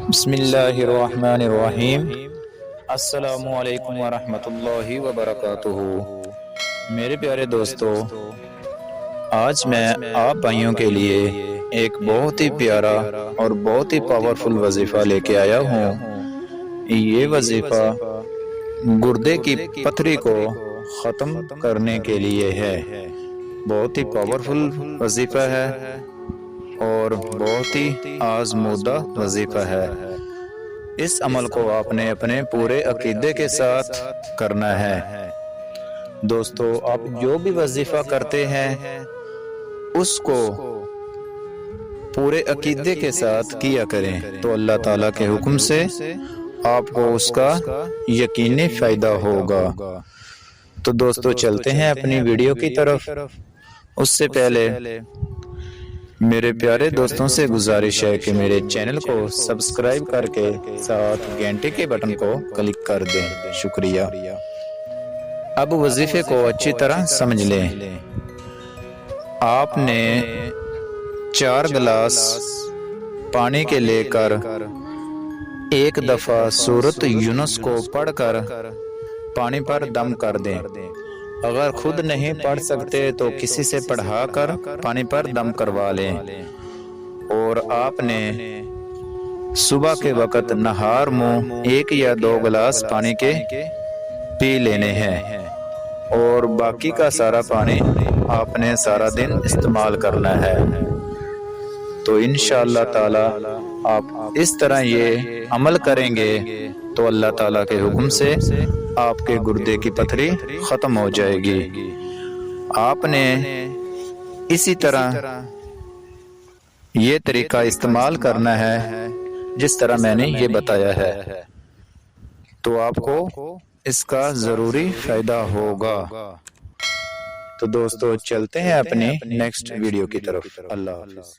بسم اللہ الرحمن الرحیم۔ السلام علیکم ورحمۃ اللہ وبرکاتہ۔ میرے پیارے دوستو، آج میں آپ بھائیوں کے لیے ایک بہت ہی پیارا اور بہت ہی پاورفل وظیفہ لے کے آیا ہوں۔ یہ وظیفہ گردے کی پتھری کو ختم کرنے کے لیے ہے۔ بہت ہی پاورفل وظیفہ ہے اور بہت ہی آزمودہ وظیفہ ہے۔ اس عمل کو آپ نے اپنے پورے عقیدے کے ساتھ کرنا ہے۔ دوستو، آپ جو بھی وظیفہ کرتے ہیں اس کو پورے عقیدے کے ساتھ کیا کریں تو اللہ تعالیٰ کے حکم سے آپ کو اس کا یقینی فائدہ ہوگا۔ تو دوستو، چلتے ہیں اپنی ویڈیو کی طرف۔ اس سے پہلے میرے پیارے دوستوں سے گزارش ہے کہ میرے چینل کو سبسکرائب کر کے ساتھ گھنٹے کے بٹن کو کلک کر دیں۔ شکریہ۔ اب وظیفے کو اچھی طرح سمجھ لیں۔ آپ نے 4 گلاس پانی کے لے کر ایک دفعہ سورۃ یونس کو پڑھ کر پانی پر دم کر دیں۔ اگر خود نہیں پڑھ سکتے تو کسی سے پڑھا کر پانی پر دم کروا لیں۔ اور آپ نے صبح کے وقت نہار منہ 1 یا 2 گلاس پانی کے پی لینے ہیں، اور باقی کا سارا پانی آپ نے سارا دن استعمال کرنا ہے۔ تو انشاءاللہ تعالی آپ اس طرح یہ عمل کریں گے تو اللہ تعالیٰ کے حکم سے آپ کے گردے کی پتھری ختم ہو جائے گی۔ آپ نے اسی طرح یہ طریقہ استعمال کرنا ہے جس طرح میں نے یہ بتایا ہے، تو آپ کو اس کا ضروری فائدہ ہوگا۔ تو دوستو، چلتے ہیں اپنی نیکسٹ ویڈیو کی طرف۔ اللہ حافظ۔